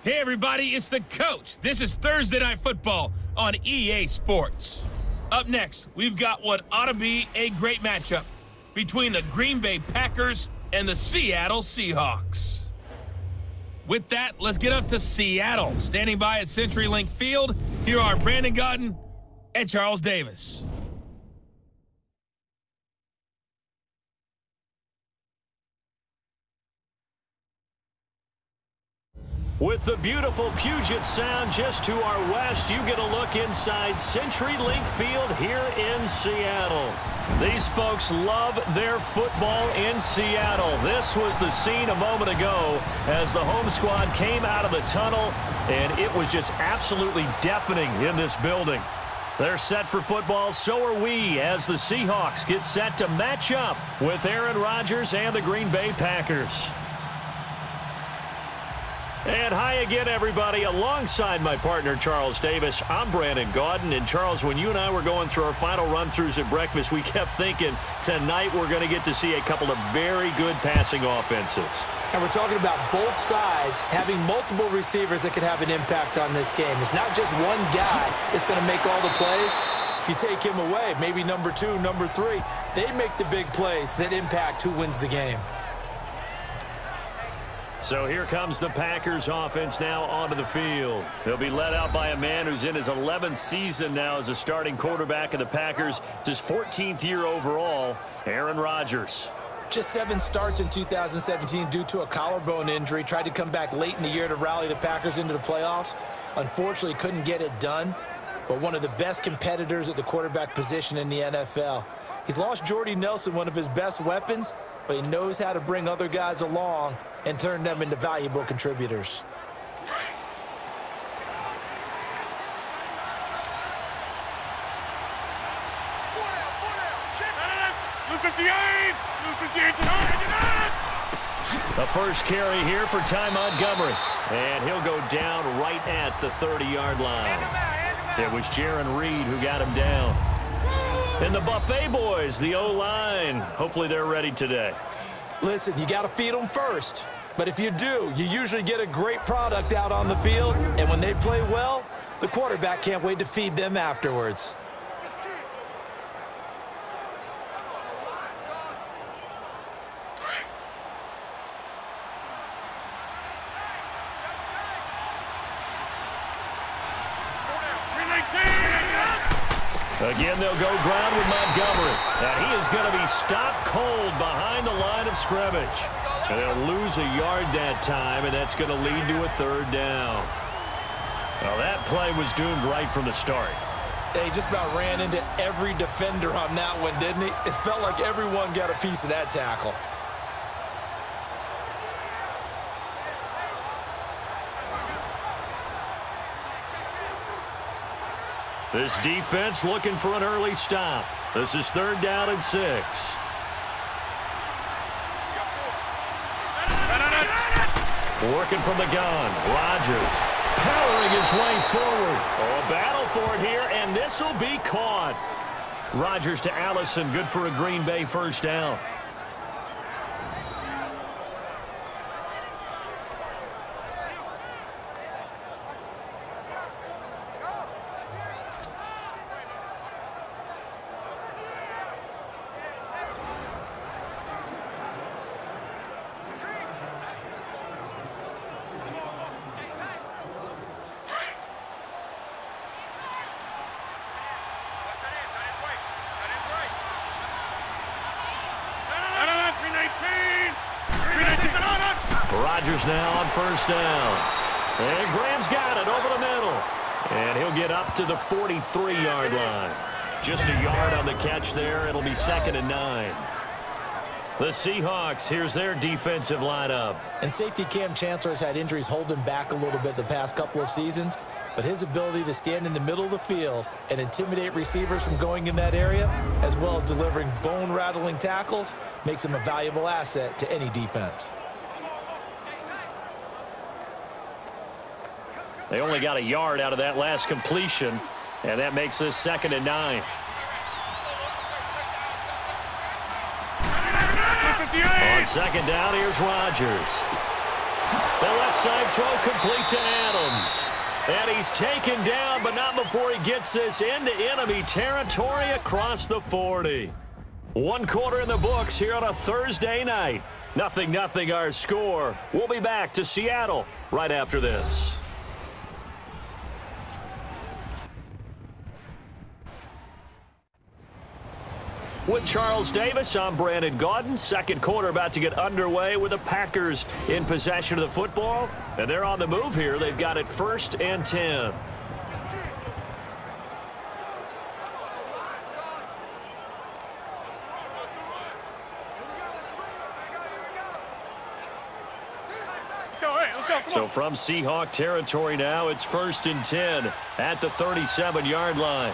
Hey everybody, it's the coach. This is Thursday Night Football on EA Sports. Up next, we've got what ought to be a great matchup between the Green Bay Packers and the Seattle Seahawks. With that, let's get up to Seattle. Standing by at CenturyLink Field, here are Brandon Gaudin and Charles Davis. With the beautiful Puget Sound just to our west, you get a look inside CenturyLink Field here in Seattle. These folks love their football in Seattle. This was the scene a moment ago as the home squad came out of the tunnel, and it was just absolutely deafening in this building. They're set for football, so are we, as the Seahawks get set to match up with Aaron Rodgers and the Green Bay Packers. And hi again, everybody. Alongside my partner, Charles Davis, I'm Brandon Gaudin. And, Charles, when you and I were going through our final run-throughs at breakfast, we kept thinking tonight we're going to get to see a couple of very good passing offenses. And we're talking about both sides having multiple receivers that can have an impact on this game. It's not just one guy that's going to make all the plays. If you take him away, maybe number 2, number 3, they make the big plays that impact who wins the game. So here comes the Packers offense now onto the field. They'll be led out by a man who's in his 11th season now as a starting quarterback of the Packers. It's his 14th year overall, Aaron Rodgers. Just 7 starts in 2017 due to a collarbone injury. Tried to come back late in the year to rally the Packers into the playoffs. Unfortunately, couldn't get it done. But one of the best competitors at the quarterback position in the NFL. He's lost Jordy Nelson, one of his best weapons, but he knows how to bring other guys along and turn them into valuable contributors. The first carry here for Ty Montgomery. And he'll go down right at the 30-yard line. It was Jaron Reed who got him down. And the Buffet boys, the O-line, hopefully they're ready today. Listen, you got to feed them first. But if you do, you usually get a great product out on the field. And when they play well, the quarterback can't wait to feed them afterwards. Again, they'll go ground with Montgomery. And he is going to be stopped cold behind the line of scrimmage. And they'll lose a yard that time, and that's going to lead to a 3rd down. Well, that play was doomed right from the start. They just about ran into every defender on that one, didn't he? It felt like everyone got a piece of that tackle. This defense looking for an early stop. This is 3rd down and 6. Working from the gun. Rodgers powering his way forward. Oh, a battle for it here, and this will be caught. Rodgers to Allison, good for a Green Bay 1st down. Rodgers now on 1st down. And Graham's got it over the middle. And he'll get up to the 43-yard line. Just a yard on the catch there. It'll be 2nd and 9. The Seahawks, here's their defensive lineup. And safety Cam Chancellor has had injuries hold him back a little bit the past couple of seasons. But his ability to stand in the middle of the field and intimidate receivers from going in that area, as well as delivering bone-rattling tackles, makes him a valuable asset to any defense. They only got a yard out of that last completion, and that makes this 2nd and 9. On 2nd down, here's Rodgers. The left outside throw complete to Adams. And he's taken down, but not before he gets this into enemy territory across the 40. 1 quarter in the books here on a Thursday night. 0-0 our score. We'll be back to Seattle right after this. With Charles Davis, I'm Brandon Gaudin. Second quarter about to get underway with the Packers in possession of the football. And they're on the move here. They've got it 1st and 10. So from Seahawk territory now, it's 1st and 10 at the 37-yard line.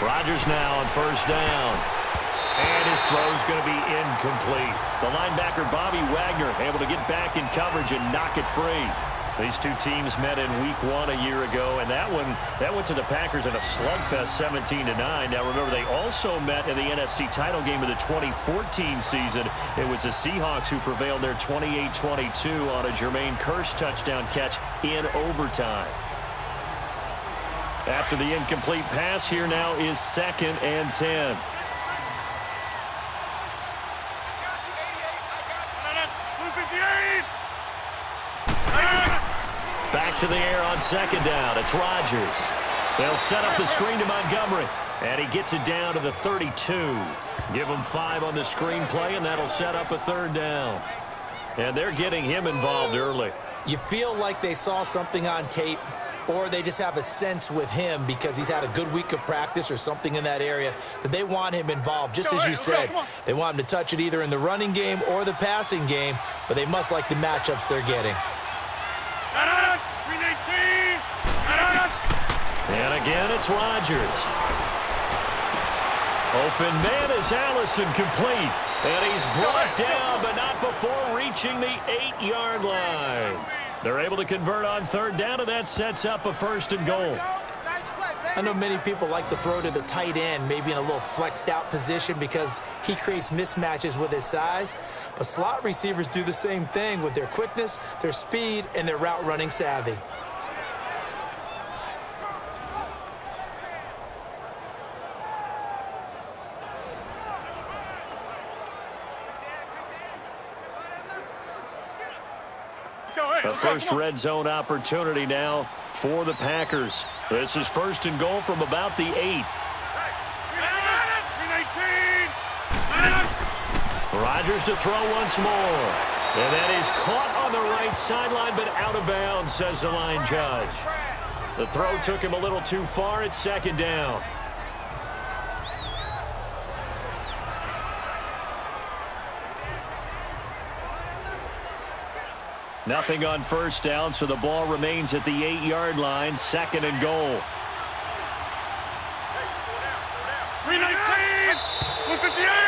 Rodgers now on 1st down. And his throw's going to be incomplete. The linebacker, Bobby Wagner, able to get back in coverage and knock it free. These two teams met in Week 1 a year ago, and that went to the Packers in a slugfest 17-9. Now, remember, they also met in the NFC title game of the 2014 season. It was the Seahawks who prevailed there 28-22 on a Jermaine Kearse touchdown catch in overtime. After the incomplete pass, here now is 2nd and 10. Back to the air on 2nd down. It's Rodgers. They'll set up the screen to Montgomery. And he gets it down to the 32. Give him 5 on the screen play, and that'll set up a 3rd down. And they're getting him involved early. You feel like they saw something on tape, or they just have a sense with him because he's had a good week of practice or something in that area that they want him involved. Just as you said, they want him to touch it either in the running game or the passing game, but they must like the matchups they're getting. And again, it's Rodgers. Open man is Allison, complete. And he's brought down, but not before reaching the 8-yard line. They're able to convert on 3rd down, and that sets up a 1st and goal. I know many people like to throw to the tight end, maybe in a little flexed out position because he creates mismatches with his size. But slot receivers do the same thing with their quickness, their speed, and their route running savvy. The first red zone opportunity now for the Packers. This is 1st and goal from about the 8. Rodgers to throw once more. And that is caught on the right sideline, but out of bounds, says the line judge. The throw took him a little too far. It's 2nd down. Nothing on 1st down, so the ball remains at the 8-yard line. 2nd and goal.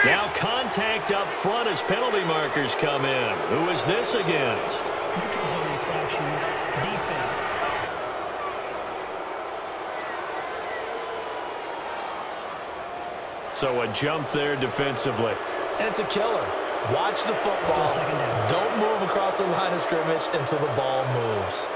Now contact up front as penalty markers come in. Who is this against? Neutral zone infraction, defense. So a jump there defensively. And it's a killer. Watch the football. Still 2nd down. Don't move across the line of scrimmage until the ball moves.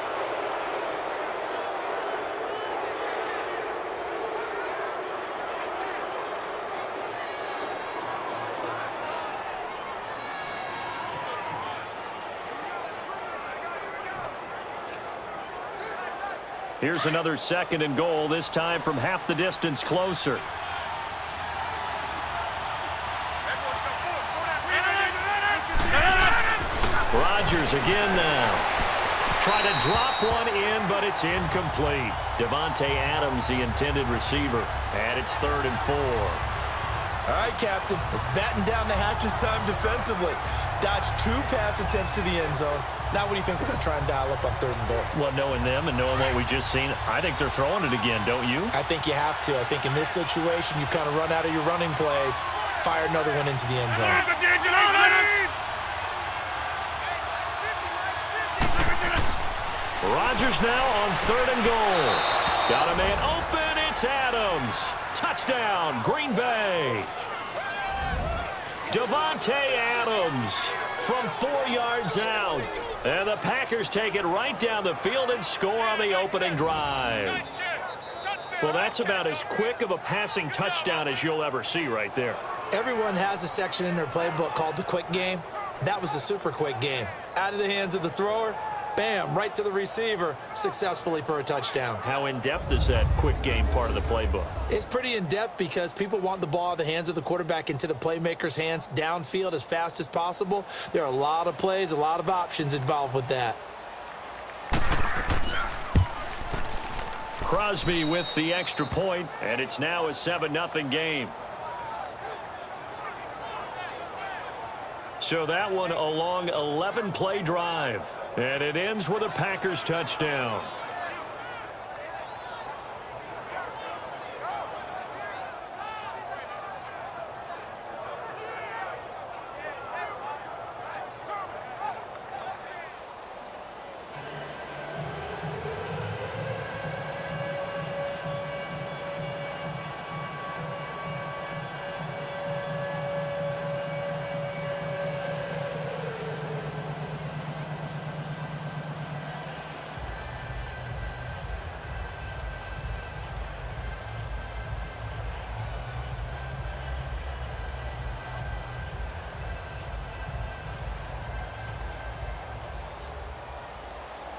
Here's another 2nd and goal, this time from half the distance closer. Rodgers again now. Try to drop one in, but it's incomplete. Devontae Adams, the intended receiver. And it's 3rd and 4. All right, Captain. It's batten down the hatches time defensively. Dodged 2 pass attempts to the end zone. Now what do you think they're going to try and dial up on 3rd and goal? Well, knowing them and knowing what we just seen, I think they're throwing it again, don't you? I think you have to. I think in this situation, you've kind of run out of your running plays. Fire another one into the end zone. Rodgers now on 3rd and goal. Got a man open. It's Adams. Touchdown, Green Bay. Davante Adams from 4 yards out. And the Packers take it right down the field and score on the opening drive. Well, that's about as quick of a passing touchdown as you'll ever see right there. Everyone has a section in their playbook called the quick game. That was a super quick game. Out of the hands of the thrower, bam, right to the receiver, successfully for a touchdown. How in-depth is that quick game part of the playbook? It's pretty in-depth because people want the ball out of the hands of the quarterback into the playmaker's hands downfield as fast as possible. There are a lot of plays, a lot of options involved with that. Crosby with the extra point, and it's now a 7-0 game. So that one a long 11-play drive, and it ends with a Packers touchdown.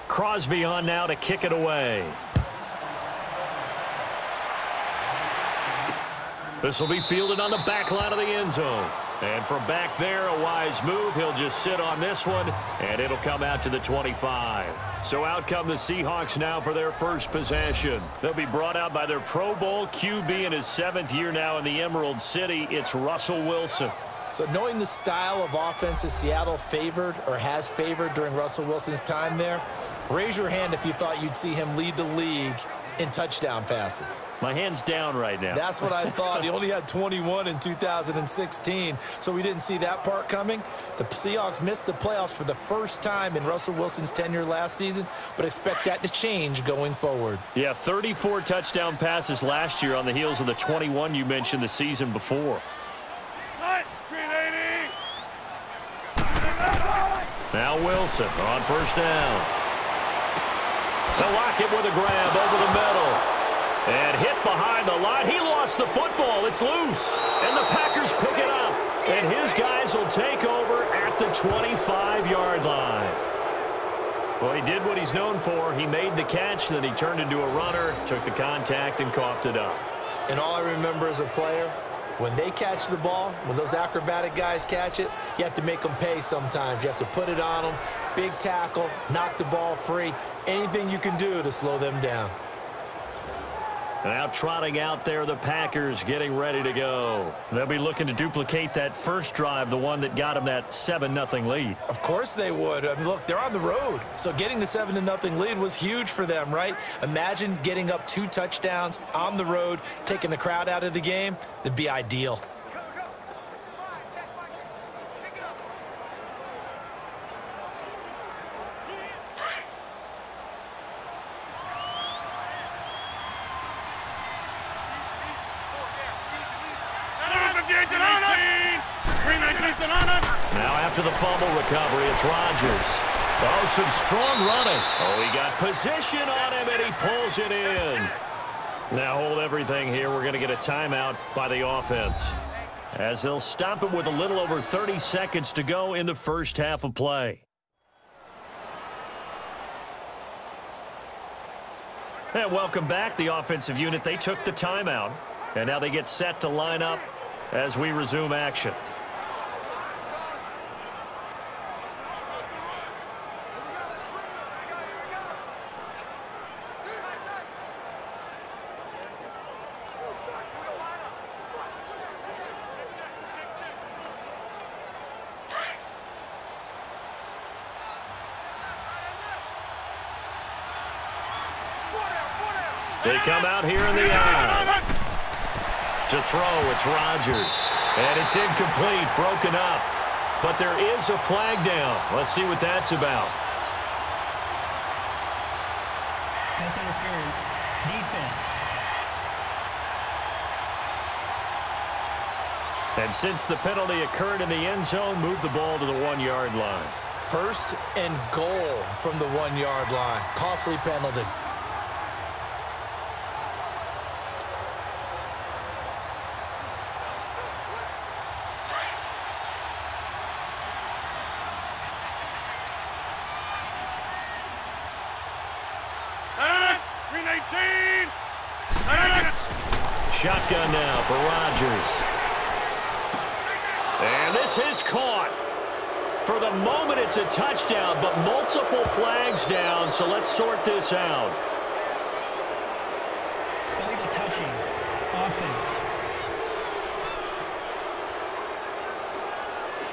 Crosby on now to kick it away. This will be fielded on the back line of the end zone. And from back there, a wise move. He'll just sit on this one, and it'll come out to the 25. So out come the Seahawks now for their first possession. They'll be brought out by their Pro Bowl QB in his 7th year now in the Emerald City. It's Russell Wilson. So knowing the style of offense that Seattle favored or has favored during Russell Wilson's time there, raise your hand if you thought you'd see him lead the league in touchdown passes. My hand's down right now. That's what I thought. He only had 21 in 2016, so we didn't see that part coming. The Seahawks missed the playoffs for the first time in Russell Wilson's tenure last season, but expect that to change going forward. Yeah, 34 touchdown passes last year on the heels of the 21 you mentioned the season before. Now Wilson on first down. They'll lock it with a grab over the middle. And hit behind the line. He lost the football. It's loose. And the Packers pick it up. And his guys will take over at the 25-yard line. Well, he did what he's known for. He made the catch, then he turned into a runner, took the contact, and coughed it up. And all I remember as a player, when they catch the ball, when those acrobatic guys catch it, you have to make them pay sometimes. You have to put it on them, big tackle, knock the ball free, anything you can do to slow them down. Now trotting out there, the Packers getting ready to go. They'll be looking to duplicate that first drive, the one that got them that 7-0 lead. Of course they would. I mean, look, they're on the road. So getting the 7-0 lead was huge for them, right? Imagine getting up 2 touchdowns on the road, taking the crowd out of the game. It'd be ideal. Now after the fumble recovery, it's Rodgers. Oh, some strong running. Oh, he got position on him, and he pulls it in. Now hold everything here. We're going to get a timeout by the offense, as they'll stop it with a little over 30 seconds to go in the first half of play. And welcome back, the offensive unit. They took the timeout, and now they get set to line up as we resume action. They come out here in the eye. To throw, it's Rodgers. And it's incomplete, broken up. But there is a flag down. Let's see what that's about. Pass interference. Defense. And since the penalty occurred in the end zone, move the ball to the 1-yard line. 1st and goal from the 1-yard line. Costly penalty. Shotgun now for Rodgers. And this is caught. For the moment, it's a touchdown, but multiple flags down, so let's sort this out. Illegal touching. Offense.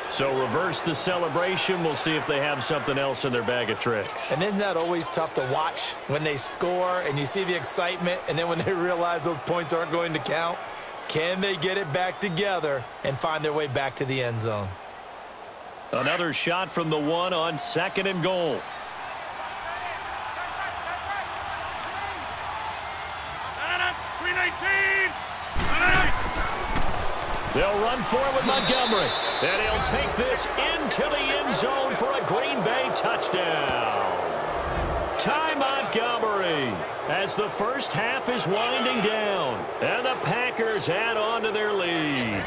So reverse the celebration. We'll see if they have something else in their bag of tricks. And isn't that always tough to watch when they score and you see the excitement, and then when they realize those points aren't going to count? Can they get it back together and find their way back to the end zone? Another shot from the 1 on 2nd and goal. They'll run for it with Montgomery. And he'll take this into the end zone for a Green Bay touchdown. Ty Montgomery as the first half is winding down. And the Packers add on to their lead.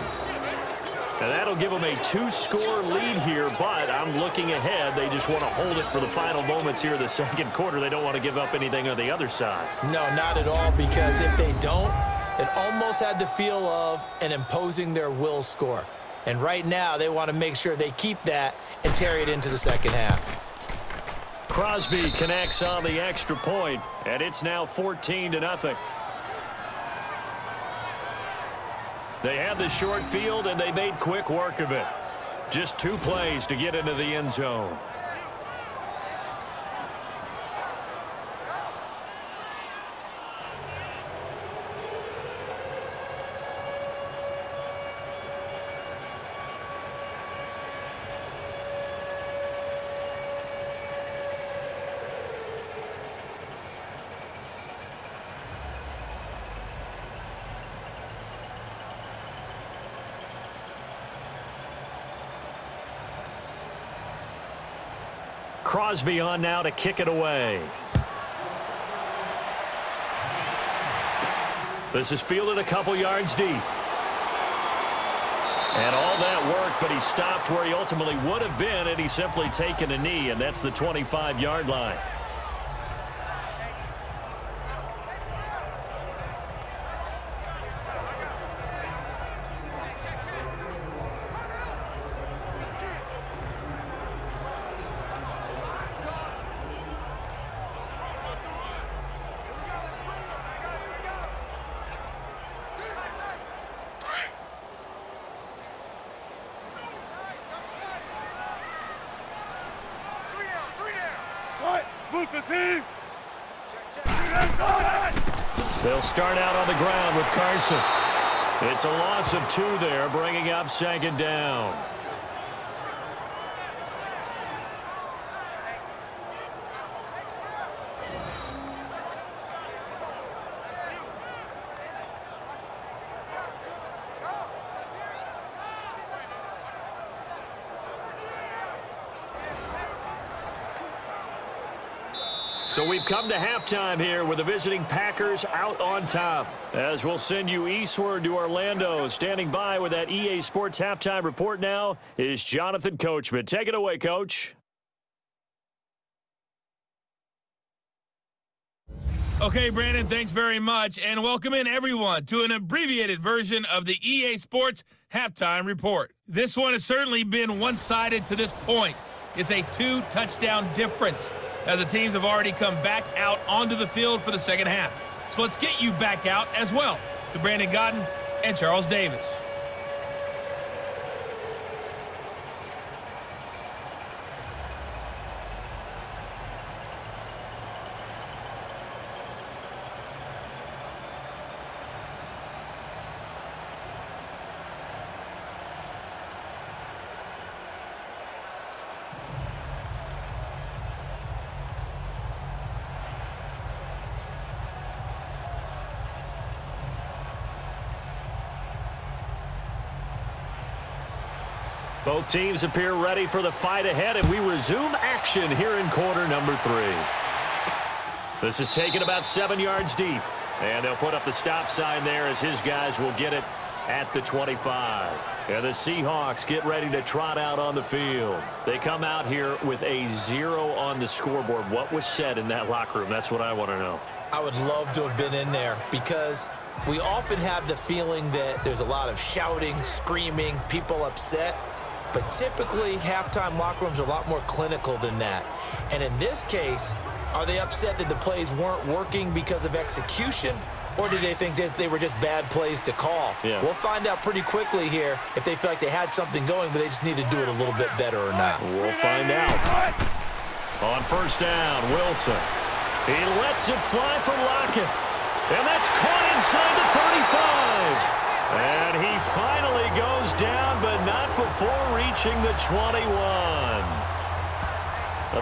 And that'll give them a 2-score lead here, but I'm looking ahead. They just want to hold it for the final moments here in the 2nd quarter. They don't want to give up anything on the other side. No, not at all, because if they don't, it almost had the feel of an imposing their will score. And right now, they want to make sure they keep that and carry it into the 2nd half. Crosby connects on the extra point, and it's now 14-0. They had the short field, and they made quick work of it. Just 2 plays to get into the end zone. Crosby on now to kick it away. This is fielded a couple yards deep. And all that work, but he stopped where he ultimately would have been had he simply taken a knee, and that's the 25-yard line. They'll start out on the ground with Carson. It's a loss of 2 there, bringing up 2nd down. So we've come to halftime here with the visiting Packers out on top. As we'll send you eastward to Orlando. Standing by with that EA Sports halftime report now is Jonathan Coachman. Take it away, Coach. Okay, Brandon, thanks very much. And welcome in, everyone, to an abbreviated version of the EA Sports halftime report. This one has certainly been one-sided to this point. It's a 2-touchdown difference, as the teams have already come back out onto the field for the 2nd half. So let's get you back out as well to Brandon Godden and Charles Davis. Both teams appear ready for the fight ahead, and we resume action here in quarter number 3. This is taken about 7 yards deep, and they'll put up the stop sign there as his guys will get it at the 25. And the Seahawks get ready to trot out on the field. They come out here with a 0 on the scoreboard. What was said in that locker room? That's what I want to know. I would love to have been in there because we often have the feeling that there's a lot of shouting, screaming, people upset. But typically, halftime locker rooms are a lot more clinical than that. And in this case, are they upset that the plays weren't working because of execution? Or do they think they were just bad plays to call? Yeah. We'll find out pretty quickly here if they feel like they had something going, but they just need to do it a little bit better or not. We'll find out. On first down, Wilson. He lets it fly for Lockett. And that's caught inside the 35. And he finally goes down, but not before reaching the 21.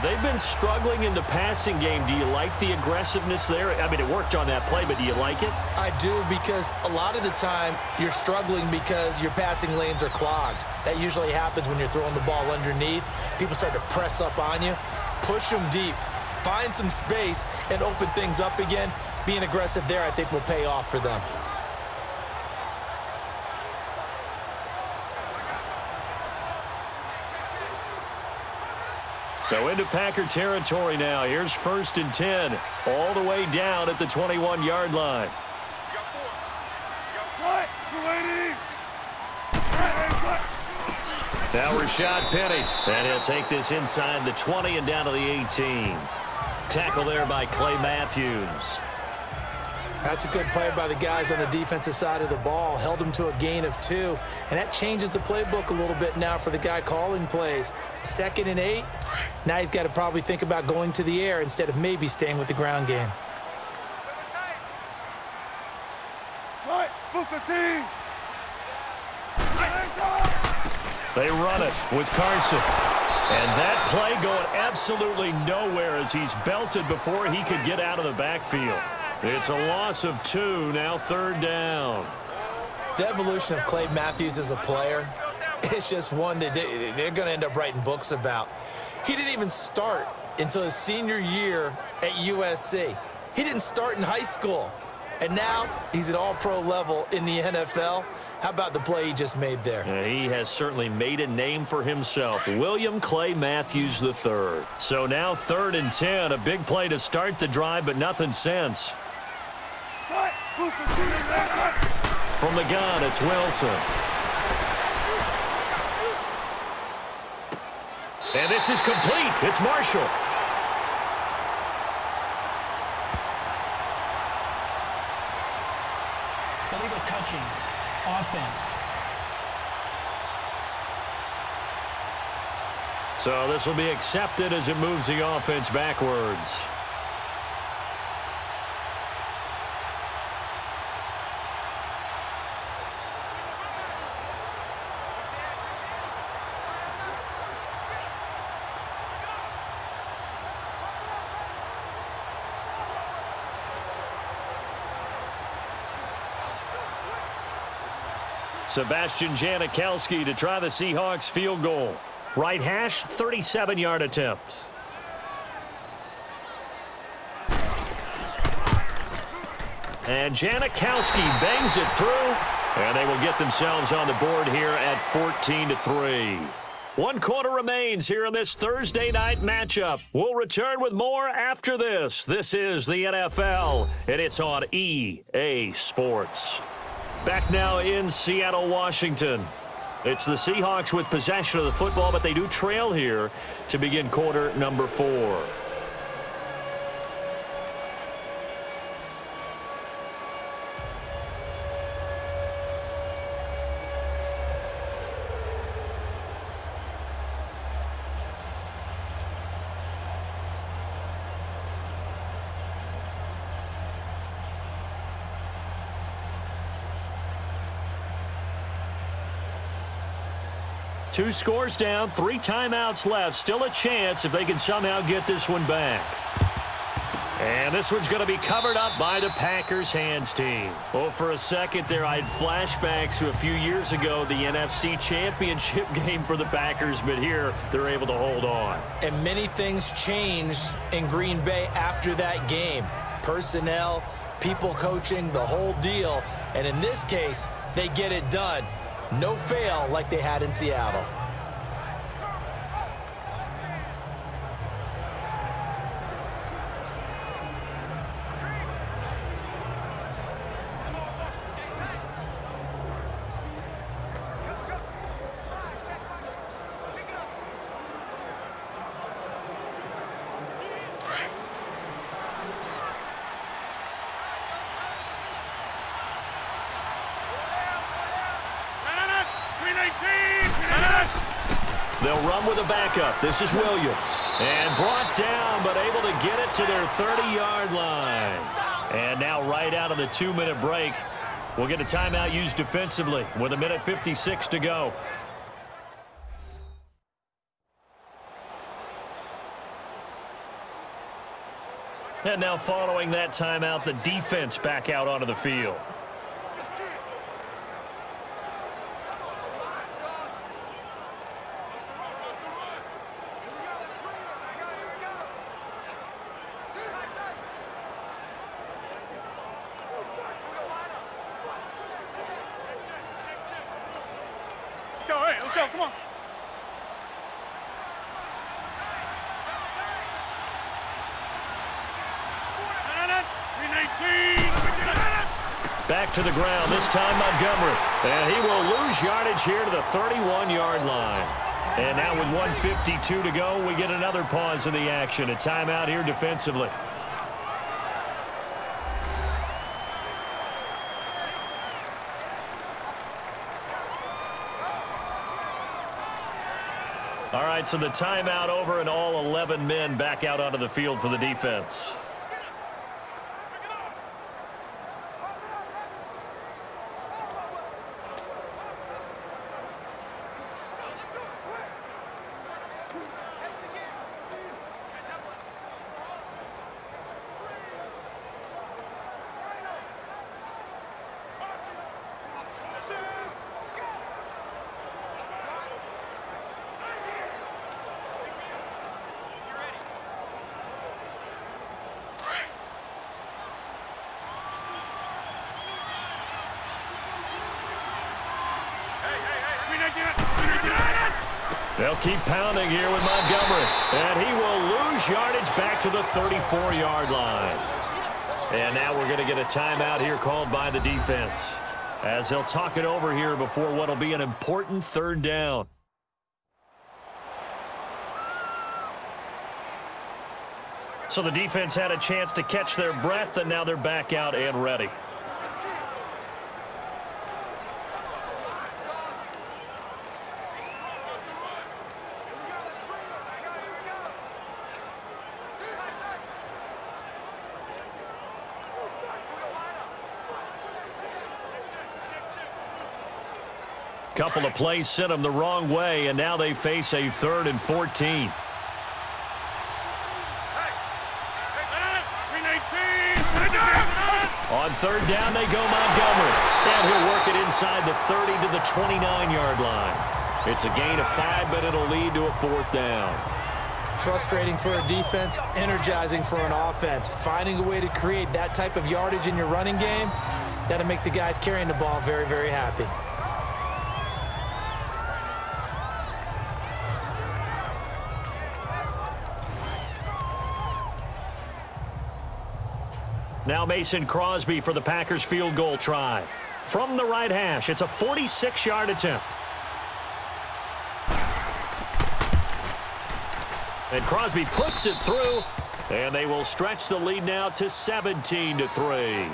They've been struggling in the passing game. Do you like the aggressiveness there? I mean, it worked on that play, but do you like it? I do, because a lot of the time you're struggling because your passing lanes are clogged. That usually happens when you're throwing the ball underneath. People start to press up on you. Push them deep. Find some space and open things up again. Being aggressive there, I think, will pay off for them. So into Packer territory now. Here's 1st and 10, all the way down at the 21-yard line. Now Rashad Penny, and he'll take this inside the 20 and down to the 18. Tackle there by Clay Matthews. That's a good play by the guys on the defensive side of the ball. Held him to a gain of 2. And that changes the playbook a little bit now for the guy calling plays. 2nd and 8. Now he's got to probably think about going to the air instead of maybe staying with the ground game. They run it with Carson. And that play going absolutely nowhere as he's belted before he could get out of the backfield. It's a loss of 2, now 3rd down. The evolution of Clay Matthews as a player, it's just one that they're going to end up writing books about. He didn't even start until his senior year at USC. He didn't start in high school. And now he's at all-pro level in the NFL. How about the play he just made there? Yeah, he has certainly made a name for himself. William Clay Matthews III. So now 3rd and 10, a big play to start the drive, but nothing since. From the gun, it's Wilson. And this is complete. It's Marshall. Illegal touching. Offense. So this will be accepted as it moves the offense backwards. Sebastian Janikowski to try the Seahawks field goal. Right hash, 37-yard attempt. And Janikowski bangs it through, and they will get themselves on the board here at 14-3. 1 quarter remains here in this Thursday night matchup. We'll return with more after this. This is the NFL, and it's on EA Sports. Back now in Seattle, Washington. It's the Seahawks with possession of the football, but they do trail here to begin quarter number 4. Two scores down, 3 timeouts left. Still a chance if they can somehow get this one back. And this one's going to be covered up by the Packers hands team. Well, for a second there, I had flashbacks to a few years ago, the NFC Championship game for the Packers, but here they're able to hold on. And many things changed in Green Bay after that game. Personnel, people coaching, the whole deal. And in this case, they get it done. No fail like they had in Seattle. They'll run with a backup. This is Williams. And brought down, but able to get it to their 30-yard line. And now right out of the 2-minute break, we'll get a timeout used defensively with 1:56 to go. And now following that timeout, the defense back out onto the field. Let's go, come on. Back to the ground, this time Montgomery. And he will lose yardage here to the 31-yard line. And now with 1:52 to go, we get another pause in the action. A timeout here defensively. All right, so the timeout over and all 11 men back out onto the field for the defense. They'll keep pounding here with Montgomery. And he will lose yardage back to the 34-yard line. And now we're going to get a timeout here called by the defense, as they'll talk it over here before what will be an important third down. So the defense had a chance to catch their breath, and now they're back out and ready. Couple of plays sent them the wrong way, and now they face a 3rd and 14. On third down, they go Montgomery. And he'll work it inside the 30 to the 29-yard line. It's a gain of 5, but it'll lead to a 4th down. Frustrating for a defense, energizing for an offense. Finding a way to create that type of yardage in your running game, that'll make the guys carrying the ball very, very happy. Now Mason Crosby for the Packers field goal try. From the right hash, it's a 46-yard attempt. And Crosby puts it through, and they will stretch the lead now to 17-3.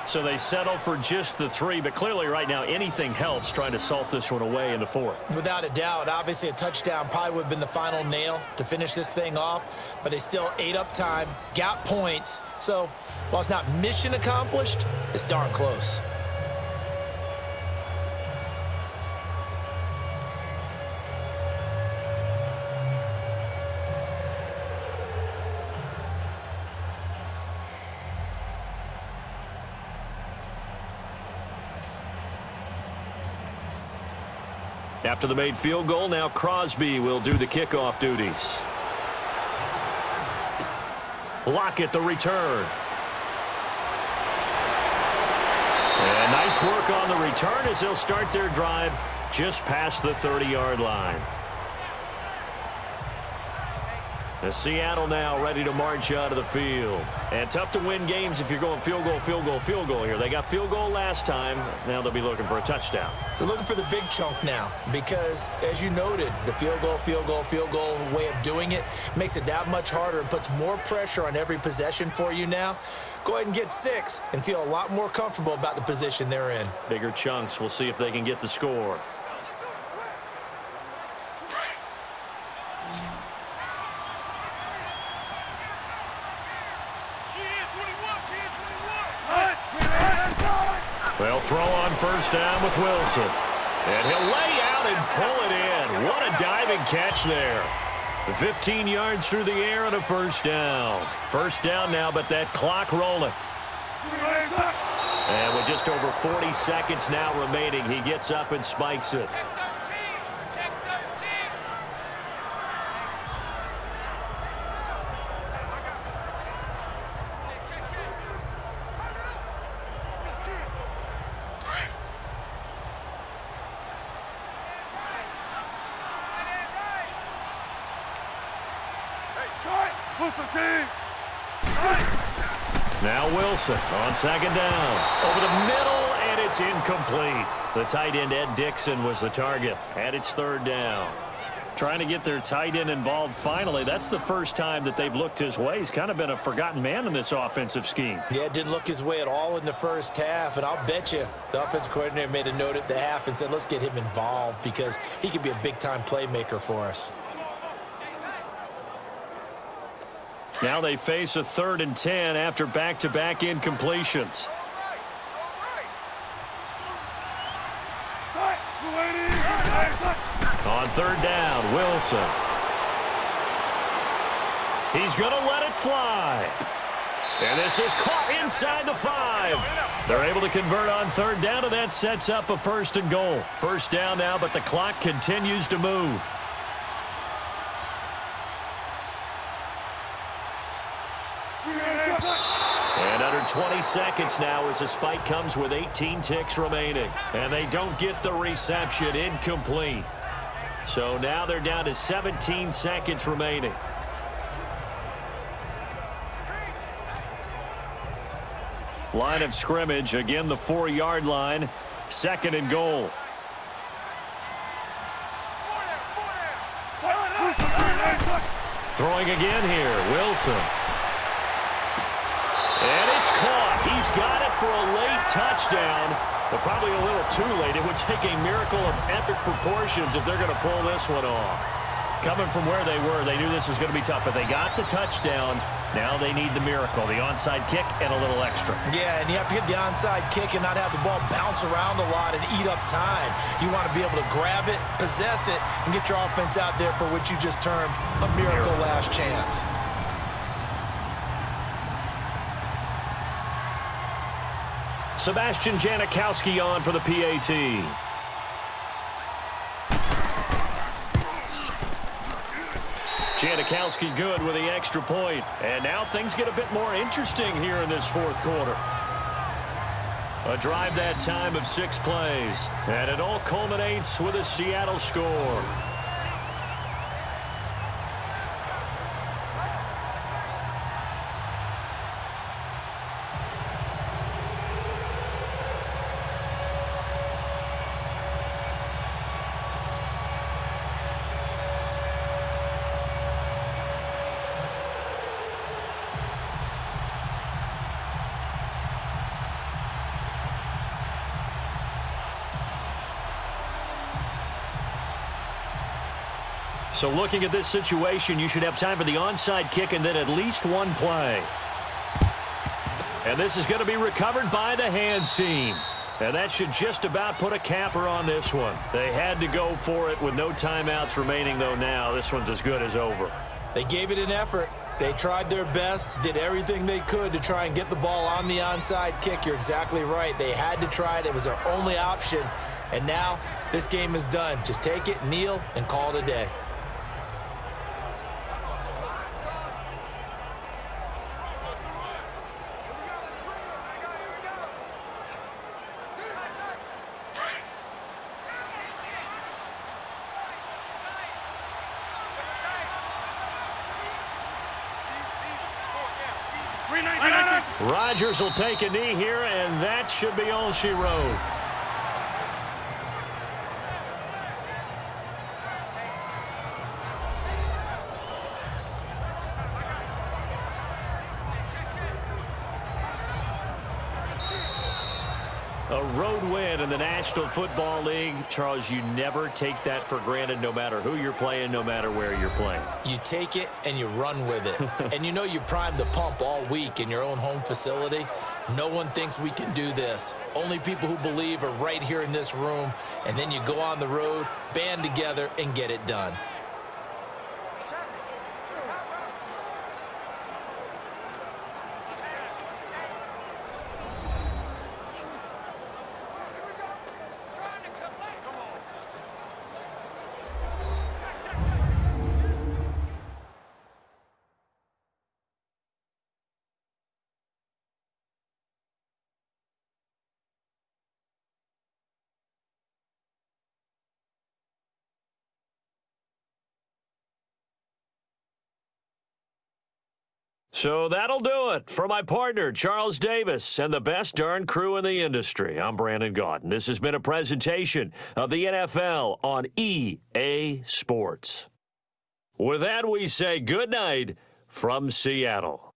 So they settle for just the 3, but clearly right now anything helps trying to salt this one away in the 4th. Without a doubt, obviously a touchdown probably would have been the final nail to finish this thing off, but they still ate up time, got points. So while it's not mission accomplished, it's darn close. After the made field goal, now Crosby will do the kickoff duties. Lockett the return. And nice work on the return as they'll start their drive just past the 30-yard line. The Seattle now ready to march out of the field. And tough to win games if you're going field goal, field goal, field goal here. They got field goal last time. Now they'll be looking for a touchdown. They're looking for the big chunk now because, as you noted, the field goal, field goal, field goal way of doing it makes it that much harder and puts more pressure on every possession for you now. Go ahead and get 6 and feel a lot more comfortable about the position they're in. Bigger chunks. We'll see if they can get the score. They'll throw on first down with Wilson. And he'll lay out and pull it in. What a diving catch there. 15 yards through the air and a first down. First down now, but that clock rolling. And with just over 40 seconds now remaining, he gets up and spikes it. Now Wilson on second down. Over the middle, and it's incomplete. The tight end, Ed Dixon, was the target. And it's third down. Trying to get their tight end involved finally. That's the first time that they've looked his way. He's kind of been a forgotten man in this offensive scheme. Yeah, it didn't look his way at all in the first half. And I'll bet you the offensive coordinator made a note at the half and said, let's get him involved because he could be a big-time playmaker for us. Now they face a 3rd and 10 after back-to-back incompletions. On third down, Wilson. He's going to let it fly. And this is caught inside the 5. They're able to convert on third down, and that sets up a 1st and goal. First down now, but the clock continues to move. And under 20 seconds now as the spike comes with 18 ticks remaining. And they don't get the reception. Incomplete. So now they're down to 17 seconds remaining. Line of scrimmage, again the 4-yard line. 2nd and goal. Throwing again here, Wilson. And it's caught. He's got it for a late touchdown, but probably a little too late. It would take a miracle of epic proportions if they're going to pull this one off. Coming from where they were, they knew this was going to be tough, but they got the touchdown. Now they need the miracle, the onside kick and a little extra. Yeah, and you have to get the onside kick and not have the ball bounce around a lot and eat up time. You want to be able to grab it, possess it, and get your offense out there for what you just termed a miracle last chance. Sebastian Janikowski on for the PAT. Janikowski good with the extra point. And now things get a bit more interesting here in this 4th quarter. A drive that time of 6 plays. And it all culminates with a Seattle score. So looking at this situation, you should have time for the onside kick and then at least one play. And this is going to be recovered by the hands team. And that should just about put a capper on this one. They had to go for it with no timeouts remaining, though now. This one's as good as over. They gave it an effort. They tried their best, did everything they could to try and get the ball on the onside kick. You're exactly right. They had to try it. It was their only option. And now This game is done. Just take it, kneel, and call it a day. Rodgers will take a knee here, and that should be all she wrote. A road win in the National Football League. Charles, you never take that for granted, no matter who you're playing, no matter where you're playing. You take it and you run with it. And you know you primed the pump all week in your own home facility. No one thinks we can do this. Only people who believe are right here in this room. And then you go on the road, band together, and get it done. So that'll do it for my partner, Charles Davis, and the best darn crew in the industry. I'm Brandon Gaudin. This has been a presentation of the NFL on EA Sports. With that, we say good night from Seattle.